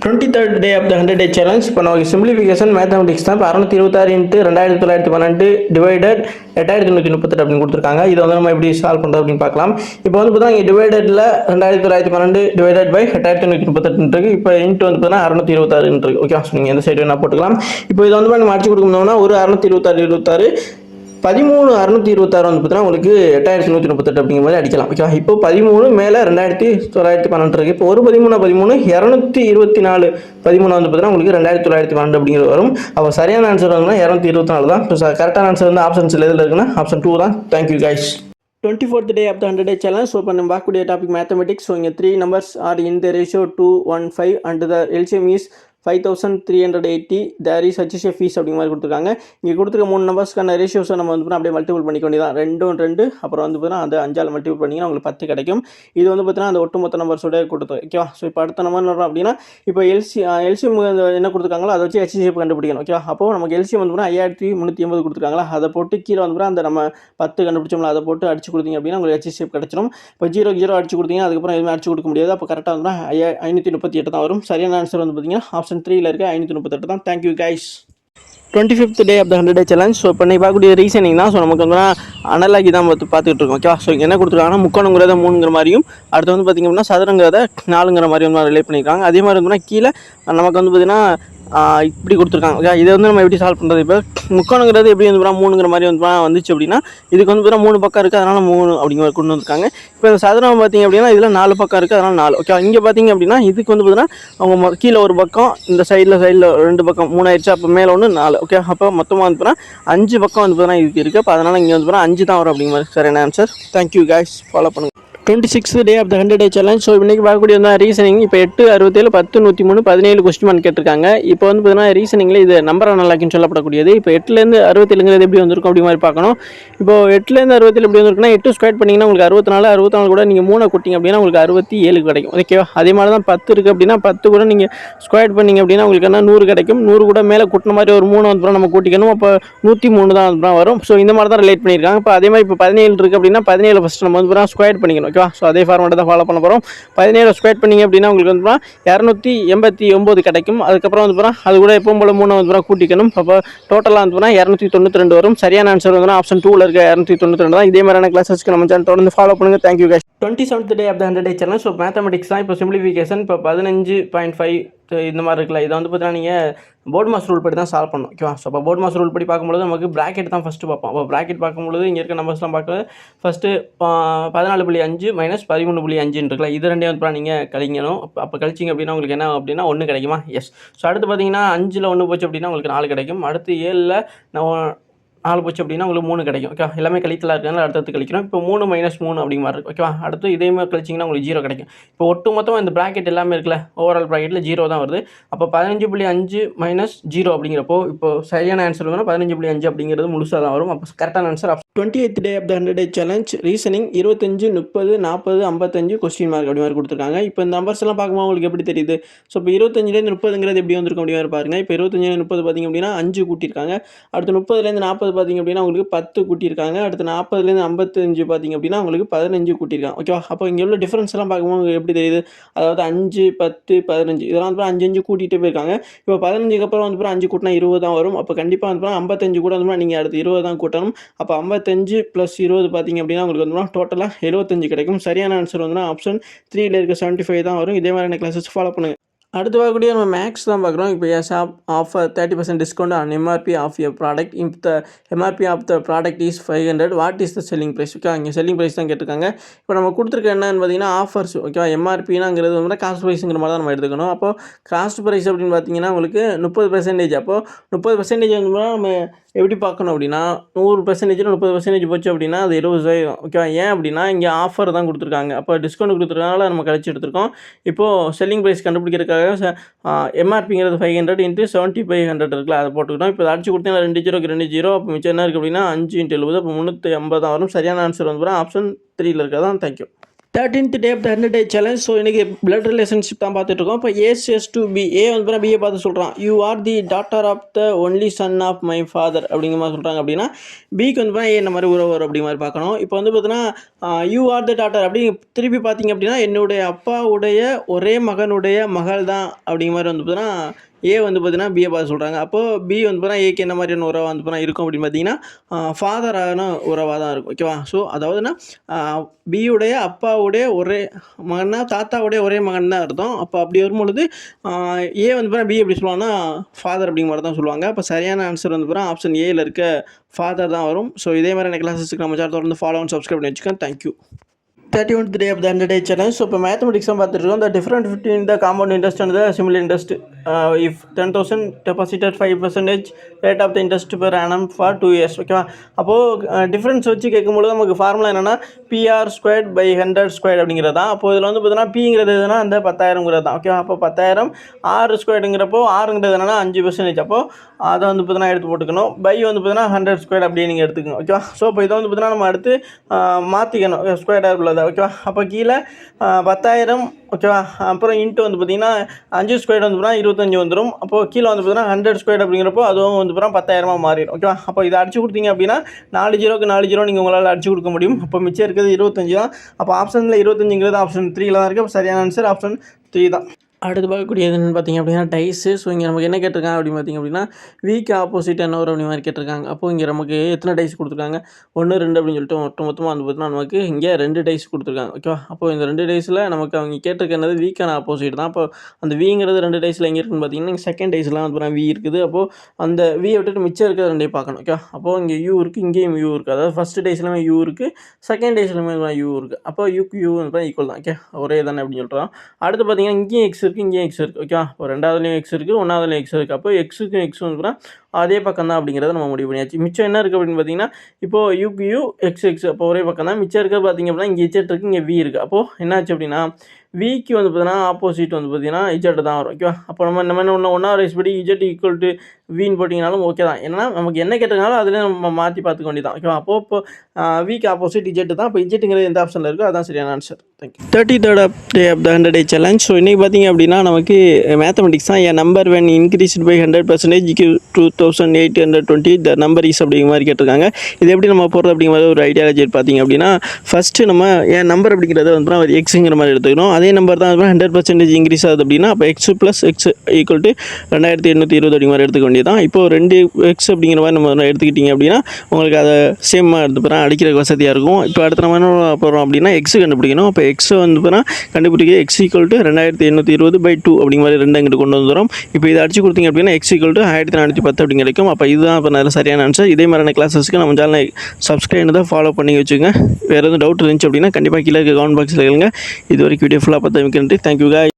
23rd day of the 100-day challenge. இப்போ நமக்கு simplification mathematics தான். இப்போ 626 இன்ட்டு 2912 டிவைடட் 8138 அப்படின்னு கொடுத்துருக்காங்க. இதை வந்து நம்ம எப்படி சால்வ் பண்ணுறது அப்படின்னு பார்க்கலாம். இப்போ வந்து பார்த்தா இங்கே டிவைடடில் 2912 டிவைடட் பை 8138 இருக்குது. இப்போ இன்ட்டு வந்து பார்த்தீங்கன்னா 626 இருக்குது. ஓகே, ஸோ நீங்கள் எந்த சைடு வேணால் போட்டுக்கலாம். இப்போ இதை வந்து நம்ம அடிச்சு கொடுக்கணும்னா ஒரு 626 13 626 வந்து பார்த்தீங்கன்னா உங்களுக்கு 8138 அப்படிங்கிற மாதிரி அடிக்கலாம். ஓகே, இப்போ 13 மேலே 2912 இருக்குது. இப்போ ஒரு 13 224 13 வந்து பார்த்தீங்கன்னா உங்களுக்கு 2912 அப்படிங்கிறது வரும். அப்போ சரியான ஆன்சர் வந்து 224 தான். இப்போ கரெக்டான ஆன்சர் வந்து ஆப்ஷன்ஸில் எதில் இருக்குன்னா ஆப்ஷன் 2 தான். Thank you guys. 24th day of the 100-day challenge. So இப்போ நம்ம பார்க்கக்கூடிய டாபிக் மேத்தமெட்டிக்ஸ். ஸோ இங்கே 3 numbers are in the ratio 2:1:5 and the LCM is 5380. there is HCF fees அப்படிங்கிற மாதிரி கொடுத்துருக்காங்க. இங்கே கொடுத்துருக்க 3 நம்பர்ஸ்க்கான ரேஷியோஸை நம்ம வந்து அப்படியே மல்டிபிள் பண்ணிக்க வேண்டியதான். 2 அப்புறம் வந்து பார்த்தீங்கன்னா அந்த 5 மல்டிபிள் பண்ணிங்கன்னா உங்களுக்கு 10 கிடைக்கும். இது வந்து பார்த்தீங்கன்னா அந்த ஒட்டுமொத்த நம்பர்ஸோட கொடுத்து ஓகேவா. ஸோ இப்போ அடுத்த நம்பர் வரும் அப்படின்னா இப்போ எல்சிஎம் என்ன கொடுத்துருக்காங்களோ அதை வச்சு HCF கண்டுபிடிக்கணும். ஓகேவா. அப்போ நமக்கு எல்சிஎம் வந்து 5380 கொடுத்துருக்காங்களா, அதை போட்டு கீழே வந்து அந்த நம்ம 10 கண்டுபிடிச்சோம்ல அதை போட்டு அடிச்சு கொடுத்தீங்க அப்படின்னா உங்களுக்கு HCF கிடச்சிடும். இப்போ 0 அடிச்சு கொடுத்தீங்கன்னா அதுக்கப்புறம் எதுவுமே அடிச்சு கொடுக்க முடியாது. அப்போ கரெக்டாக வந்து 538 தான் வரும். சரியான ஆன்சர் வந்து பார்த்தீங்கன்னா ஆப்ஷன் 3ல இருக்க 538 தான். Thank you guys. 25th day of the 100-day challenge. So இப்போ நீங்கள் பார்க்கக்கூடிய ரீசனிங் தான். ஸோ நமக்கு வந்து அனலாகி தான் பார்த்துக்கிட்டு இருக்கோம். ஓகேவா. ஸோ என்ன கொடுத்துருக்காங்கன்னா முக்கோணங்கிறத 3ங்கிற மாதிரியும், அடுத்து வந்து பார்த்திங்க அப்படின்னா சதுரங்கிறத 4ங்கிற மாதிரியும் வந்து ரிலேட் பண்ணியிருக்காங்க. அதே மாதிரி வந்து கீழே நமக்கு வந்து பார்த்திங்கன்னா இப்படி கொடுத்துருக்காங்க. ஓகே, இதை வந்து நம்ம எப்படி சால்வ் பண்ணுறது? இப்போ முக்கோணங்கிறது எப்படி வந்து 3ங்கிற மாதிரி வந்து வந்துச்சு அப்படின்னா இதுக்கு வந்து 3 பக்கம் இருக்குது, அதனால் 3 அப்படிங்கிற மாதிரி கொண்டு வந்துருக்காங்க. இப்போ இந்த சதுரம் பார்த்திங்க அப்படின்னா இதில் 4 பக்கம் இருக்குது, அதனால் 4. ஓகே, இங்கே பார்த்திங்க அப்படின்னா இதுக்கு வந்து பார்த்தீங்கன்னா அவங்க கீழே ஒரு பக்கம், இந்த சைடில் 2 பக்கம் 3 ஆயிடுச்சு. அப்போ மேலே 1 4. ஓகே, அப்போ மொத்தமாக வந்து பார்த்தீங்கன்னா 5 பக்கம் வந்து பார்த்தீங்கன்னா இதுக்கு இருக்குது. அப்போ அதனால் இங்கே வந்து பார்த்தீங்கன்னா 5 தான் வரும் அப்படிங்கிற மாதிரி சரியான ஆன்சர். Thank you guys. ஃபாலோ பண்ணுங்கள். 26th day of the 100-day challenge. So இன்றைக்கி பார்க்கக்கூடிய வந்து ரீசனிங். இப்போ 8, 67, 10, 103, 17 கொஸ்டின் மார்க் கேட்டிருக்காங்க. இப்போ வந்து பார்த்தீங்கன்னா ரீசனிங்கில் இது நம்பர் அனலாக்கின்னு சொல்லப்படக்கூடியது. இப்போ 8லேருந்து 67ங்கிறது எப்படி வந்திருக்கும் அப்படி மாதிரி பார்க்கணும். இப்போ 8லேருந்து 67 எப்படி வந்திருக்குன்னா 8 ஸ்கொயர் பண்ணிங்கன்னா உங்களுக்கு 64 கூட நீங்கள் 3 கொட்டிங்க அப்படின்னா உங்களுக்கு 67 கிடைக்கும். ஓகேவா. அதே மாதிரி தான் 10 இருக்குது அப்படின்னா 10 கூட நீங்கள் ஸ்கொயர் பண்ணிங்க அப்படின்னா உங்களுக்கு என்ன 100 கிடைக்கும். 100 கூட மேலே கூட்டின மாதிரி ஒரு 3 வந்து நம்ம கூட்டிக்கணும். அப்போ 103 தான் வந்து வரும். ஸோ இந்த மாதிரி தான் ரிலேட் பண்ணியிருக்காங்க. இப்போ அதே மாதிரி இப்போ 17 இருக்குது அப்படின்னா 17 ஃபஸ்ட் நம்ம வந்து ஸ்கொயர் பண்ணிக்கணும். ஓகேவா. ஸோ அதே ஃபார்மேட்டை தான் ஃபாலோ பண்ண போகிறோம். 17 ஸ்கொயர் பண்ணிங்க அப்படின்னா உங்களுக்கு வந்து 289 கிடைக்கும். அதுக்கப்புறம் வந்து அது கூட எப்பவும் போல 3 வந்து கூட்டிக்கணும். அப்போ டோட்டலாக வந்து 292 வரும். சரியான ஆன்சர் வந்து ஆப்ஷன் 2ல இருக்க 292 தான். இதே மாதிரியான கிளாஸஸ்க்கு நம்ம சேனல் தொடர்ந்து ஃபாலோ பண்ணுங்கள். Thank you guys. 27th day of the 100-day challenge. So mathematics தான். இப்போ சிம்பிளிஃபிகேஷன் இப்போ 15.5 இந்த மாதிரி இருக்குல்ல, இதை வந்து பார்த்தீங்கன்னா நீங்கள் போர்ட் மாஸ் ரூல் படி தான் சால்வ் பண்ணணும். ஓகேவா. ஸோ அப்போ போர்ட் மாஸ் ரூல் படி பார்க்கும்போது நமக்கு ப்ராக்கெட் தான் ஃபஸ்ட்டு பார்ப்போம். அப்போ ப்ராக்கெட் பார்க்கும்போது இங்கே இருக்க நம்பர்ஸ்லாம் பார்க்குறது ஃபஸ்ட்டு 14.5 மைனஸ் 13.5 இருக்குல்ல, இது ரெண்டே வந்து நீங்கள் கழிக்கணும். அப்போ கழிச்சிங்க அப்படின்னா உங்களுக்கு என்ன அப்படின்னா 1 கிடைக்குமா? எஸ். ஸோ அடுத்து பார்த்தீங்கன்னா 5ல் 1 போச்சு அப்படின்னா உங்களுக்கு 4 கிடைக்கும். அடுத்து 7ல் நம்ம 4 போச்சு அப்படின்னா உங்களுக்கு 3 கிடைக்கும். ஓகே, எல்லாமே கழித்தலாக இருக்கிறதுனால அடுத்தது கழிக்கணும். இப்போ 3 - 3 அப்படிங்கிற மாதிரி இருக்குது. ஓகேவா. அடுத்து இதே மாதிரி கழிச்சிங்கன்னா உங்களுக்கு 0 கிடைக்கும். இப்போ ஒட்டு மொத்தமாக இந்த ப்ராக்கெட் எல்லாமே இருக்குல்ல, ஓவரால் ப்ராக்கெட்டில் 0 தான் வருது. அப்போ 15.5 - 0 அப்படிங்கிறப்போ இப்போ சரியான ஆன்சர் வந்து 15.5 அப்படிங்கிறது முழுசாக தான் வரும். அப்போ கரெக்டான answer 28th day of the 100-day challenge. Reasoning 25, 30, 40, 55 question mark அப்படி மாதிரி கொடுத்துருக்காங்க. இப்போ இந்த நம்பர்ஸ் எல்லாம் பார்க்கும்போது உங்களுக்கு எப்படி தெரியுது? ஸோ இப்போ 25லேருந்து 30ங்கிறது எப்படி வந்திருக்கும் அப்படி மாதிரி பாருங்கள். இப்போ 25லேருந்து 30 பார்த்திங்க அப்படின்னா 5 கூட்டியிருக்காங்க. அடுத்து 30லேருந்து 40 பார்த்திங்க அப்படின்னா உங்களுக்கு 10 கூட்டியிருக்காங்க. அடுத்து 40லேருந்து 55 பார்த்திங்க அப்படின்னா உங்களுக்கு 15 கூட்டியிருக்காங்க. ஓகேவா. அப்போ இங்கே உள்ள டிஃப்ரென்ஸ் எல்லாம் பார்க்கும்போது எப்படி தெரியுது? அதாவது 5, 10, 15 இதெல்லாம் வந்து 5 கூட்டிகிட்டே போயிருக்காங்க. இப்போ 15க்கு அப்புறம் வந்து 5 கூட்டினா 20 தான் வரும். அப்போ கண்டிப்பாக வந்து 55 கூட வந்து நீங்கள் அடுத்து 20 தான் கூட்டணும். அப்போ 55 + 20 பார்த்திங்க அப்படின்னா உங்களுக்கு வந்து டோட்டலாக 75 கிடைக்கும். சரியான ஆன்சர் வந்து ஆப்ஷன் 3ல இருக்க 75 தான் வரும். இதே மாதிரியான கிளாஸஸ் ஃபாலோ பண்ணுங்கள். அடுத்து பார்க்கக்கூடிய நம்ம மேக்ஸ் தான் பார்க்குறோம். இப்போ shop offer 30% discount on MRP of your product. If the MRP of the product is 500, what is the selling price? Okay, இங்கே செல்லிங் ப்ரைஸ் தான் கேட்டிருக்காங்க. இப்போ நம்ம கொடுத்துருக்க என்னன்னு பார்த்தீங்கன்னா ஆஃபர்ஸ். ஓகேவா. எம்ஆர்பினாங்கிறது வந்து காஸ்ட் ப்ரைஸுங்கிற மாதிரி தான் நம்ம எடுத்துக்கணும். அப்போ காஸ்ட் ப்ரைஸ் அப்படின்னு பார்த்தீங்கன்னா உங்களுக்கு 30%. அப்போது 30% வந்து நம்ம எப்படி பார்க்கணும் அப்படின்னா 100%ல் 30% போச்சு அப்படின்னா அது 70,000. ஓகேவா. ஏன் அப்படின்னா இங்கே ஆஃபர் தான் கொடுத்துருக்காங்க. அப்போ டிஸ்கவுண்ட் கொடுத்துருக்கனால நம்ம கழிச்சு எடுத்துருக்கோம். இப்போது செல்லிங் ப்ரைஸ் கண்டுபிடிக்கிறதுக்காக எம்ஆர்பிங்கிறது 500 × 7500 இருக்குல்ல, அதை போட்டுக்கிட்டோம். இப்போ அடிச்சு கொடுத்தீங்கன்னா 2 0க்கு 2 0. அப்போ மிச்சம் என்ன இருக்குது அப்படின்னா 5 × 70 அப்போ 350 தான் வரும். சரியான ஆன்சர் வந்து ஆப்ஷன் 3ல இருக்கதான். Thank you. 13th day of the 100 day challenge. So இன்றைக்கி பிளட் ரிலேஷன்ஷிப் தான் பார்த்துட்டு இருக்கோம். இப்போ ஏஸ் டு பி ஏ வந்து பிஏ பார்த்து சொல்கிறான், you are the daughter of the only son of my father அப்படிங்கிற மாதிரி சொல்கிறாங்க. அப்படின்னா பிக்கு வந்து ஏ இந்த மாதிரி உறவு வரும் அப்படி மாதிரி பார்க்கணும். இப்போ வந்து பார்த்தீங்கன்னா யூ ஆர் தி டாட்டர் அப்படி திருப்பி பார்த்தீங்க அப்படின்னா என்னுடைய அப்பாவுடைய ஒரே மகனுடைய மகள் தான் அப்படிங்கிற மாதிரி வந்து பார்த்தீங்கன்னா ஏ வந்து பார்த்தீங்கன்னா பிஏ பார்த்து சொல்கிறாங்க. அப்போது பி வந்து பார்த்தீங்கன்னா ஏக்கு என்ன மாதிரியான உறவாக வந்து பார்த்தீங்கன்னா இருக்கும் அப்படின்னு பார்த்தீங்கன்னா ஃபாதரான உறவாக தான் இருக்கும். ஓகேவா? ஸோ அதாவதுன்னா பியுடைய அப்பாவுடைய ஒரே மகன்னா தாத்தாவுடைய ஒரே மகன் தான் அர்த்தம். அப்போ அப்படி வரும்பொழுது ஏ வந்து பார்த்தீங்கன்னா பி எப்படி சொல்லுவாங்கன்னா ஃபாதர் அப்படிங்கிற மாதிரி தான் சொல்லுவாங்க. அப்போ சரியான ஆன்சர் வந்து பார்த்தீங்கன்னா ஆப்ஷன் ஏயில் இருக்க ஃபாதர் தான் வரும். ஸோ இதே மாதிரி எனக்கு கிளாஸஸ்க்கு நம்ம சேனல் தொடர்ந்து ஃபாலோ அண்ட் சப்ஸ்கிரைப் பண்ணி வச்சுக்கோங்க. Thank you. 31th day of the 100 day challenge. So இப்போ மேத்தமெட்டிக்ஸ் தான் பார்த்துருக்கோம். The difference between the compound interest and the simple interest. If 10,000 deposited 5% rate of the interest per annum for 2 years. ஓகேவா? அப்போது difference வச்சு கேட்கும்போது நமக்கு ஃபார்முலா என்னென்னா PR squared by 100 squared அப்படிங்கிறது தான். அப்போது இதில் வந்து பார்த்தீங்கன்னா பிங்கிறது எதுனா அந்த 10,000ங்கிறது தான். ஓகேவா? அப்போ 10,000 ஆறு ஸ்கொயர்டுங்கிறப்போ ஆறுங்கிறது என்னென்னா 5%. அப்போது அதை வந்து பார்த்தீங்கன்னா எடுத்து போட்டுக்கணும். பை வந்து பார்த்தீங்கன்னா 100 ஸ்கொயர் அப்படியே நீங்கள் எடுத்துக்கணும். ஓகேவா? ஸோ இப்போ இதை வந்து பார்த்தீங்கன்னா நம்ம அடுத்து மாற்றிக்கணும் ஸ்கொயர்டாக உள்ளது. ஓகேவா? அப்போ கீழே 10,000 ஓகேவா? அப்புறம் இன்ட்டு வந்து பார்த்திங்கன்னா 5 ஸ்கொயர் வந்து பார்த்தீங்கன்னா 25 வந்துடும். அப்போது கீழே வந்து பார்த்தீங்கன்னா 100 ஸ்கொயர் அப்படிங்கிறப்போ அதுவும் வந்து பார்த்தீங்கன்னா 10,000 மாறிடும். ஓகேவா? அப்போ இதை அடிச்சு கொடுத்தீங்க அப்படின்னா 4 ஜீரோக்கு 4 ஜீரோ நீங்கள் உங்களால் அடிச்சு கொடுக்க முடியும். அப்போ மிச்சம் இருக்கிறது 25 தான். அப்போ ஆப்ஷனில் 25ங்கிறது ஆப்ஷன் 3ல தான் இருக்குது. அப்போ சரியான ஆன்சர் ஆப்ஷன் 3 தான். அடுத்து பார்க்கக்கூடியது என்னென்னு பார்த்தீங்க அப்படின்னா டைஸு. ஸோ இங்கே நமக்கு என்ன கேட்டிருக்காங்க அப்படின்னு பார்த்தீங்க அப்படின்னா வீக் ஆப்போசிட் என்ன வரும் அப்படி மாதிரி கேட்டிருக்காங்க. அப்போது இங்கே நமக்கு எத்தனை டைஸ் கொடுத்துருக்காங்க 1 2 அப்படின்னு சொல்லிட்டு மொத்தமாக வந்து பார்த்தீங்கன்னா நமக்கு இங்கே 2 டைஸ் கொடுத்துருக்காங்க. ஓகேவா? அப்போது இந்த 2 டைஸில் நமக்கு அவங்க கேட்டிருக்கிறது வீக்கான ஆப்போசிட் தான். அப்போ அந்த வீங்கிறது 2 டைஸில் எங்கே இருக்குன்னு பார்த்தீங்கன்னா இங்கே செகண்ட் டைஸ்லாம் வந்து பார்த்தீங்கன்னா வி இருக்குது. அப்போது அந்த வி விட்டுட்டு மிச்சம் இருக்கிற 2 பார்க்கணும். ஓகேவா? அப்போது இங்கே யூ இருக்குது, இங்கேயும் யூ இருக்குது. அதாவது ஃபஸ்ட் டைஸ்லையுமே யூ இருக்குது, செகண்ட் டைஸ்லையுமே யூ இருக்குது. அப்போ யூக்கு யூ வந்து ஈக்குவல் தான். ஓகே, ஒரே தானே அப்படின்னு சொல்கிறோம். அடுத்து பார்த்தீங்கன்னா இங்கேயும் எக்ஸ் இருக்குது, இங்கேயும் எக்ஸ் இருக்குது. ஓகேவா? இப்போ 2வதுலேயும் எக்ஸ் இருக்குது, 1வதுலேயும் எக்ஸ் இருக்குது. அப்போ எக்ஸுக்கும் எக்ஸ் வந்து அதே பக்கம் தான் அப்படிங்கிறத நம்ம முடிவு பண்ணியாச்சு. மிச்சம் என்ன இருக்குது அப்படின்னு பார்த்தீங்கன்னா இப்போது யூக்கு யூ எக்ஸ் எக்ஸ் அப்போ ஒரே பக்கம் தான். மிச்சம் இருக்கிறது பார்த்தீங்க அப்படின்னா இங்கே இஜெட் இருக்குது, இங்கே வி இருக்குது. அப்போது என்னாச்சு அப்படின்னா விக்கு வந்து பார்த்தீங்கன்னா ஆப்போசிட் வந்து பார்த்தீங்கன்னா இஜெட் தான் வரும். ஓகேவா? அப்போ நம்ம என்ன ஒன்றா ரைஸ் படி இஜெட் ஈக்குவல் டு வின்னு போட்டிங்கனாலும் ஓகே தான். ஏன்னா நமக்கு என்ன கேட்டிருந்தாலும் அதில் நம்ம மாற்றி பார்த்துக்க வேண்டியதான். ஓகேவா? அப்போது இப்போ வீக் ஆப்போசிட் இஜெட் தான். இப்போ இஜெட்டுங்கிறது எந்த ஆப்ஷனில் இருக்கோ அதுதான் சரியான answer. Thank you. 33rd day of the 100 day challenge. So இன்றைக்கி பார்த்தீங்க அப்படின்னா நமக்கு மேத்தமெட்டிக்ஸ் தான். என் number when increased by 100% 2820 the number is அப்படிங்கிற மாதிரி கேட்டிருக்காங்க. இது எப்படி நம்ம போடுறது அப்படிங்கிற மாதிரி ஒரு ஐடியாலஜி பார்த்தீங்க அப்படின்னா ஃபஸ்ட்டு நம்ம என் நம்பர் அப்படிங்கிறத வந்து ஒரு எக்ஸுங்கிற மாதிரி எடுத்துக்கணும். அதே நம்பர் தான் 100% இன்க்ரீஸ் ஆகுது அப்படின்னா அப்போ X plus X equal to 2820 அப்படிங்கிற மாதிரி எடுத்துக்க வேண்டியது தான். இப்போ 2 எக்ஸ் அப்படிங்கிற மாதிரி நம்ம எடுத்துக்கிட்டிங்க அப்படின்னா உங்களுக்கு அதை சேமாக எடுத்து போகிறோம், அடிக்கிறதுக்கு வசதியாக இருக்கும். இப்போ அடுத்த நம்ம என்ன போகிறோம் அப்படின்னா எக்ஸ் கண்டுபிடிக்கணும். அப்போ எக்ஸை வந்து போனால் கண்டுபிடிக்க எக்ஸ் ஈக்குவல் டு 2820/2 அப்படிங்கிற மாதிரி 2 அங்கிட்டு கொண்டு வந்துடும். இப்போ இதை அடிச்சு கொடுத்தீங்க அப்படின்னா எக்ஸ் ஈக்குவல் டு 1410 அப்படிங்க கிடைக்கும். அப்போ இதுதான் இப்போ நல்ல சரியான ஆன்சர். இதே மாதிரியான கிளாஸஸ்க்கு நம்ம சேனலை சப்ஸ்கிரைப் தான் ஃபாலோ பண்ணி வச்சுக்கோங்க. வேறு எதுவும் டவுட் இருந்துச்சு அப்படின்னா கண்டிப்பாக கீழே கமெண்ட் பாக்ஸில் கேளுங்க. இது வரைக்கும் வீடியோ ஃபுல்லாக பார்த்தா மிக்க நன்றி. தேங்க்யூ காய்.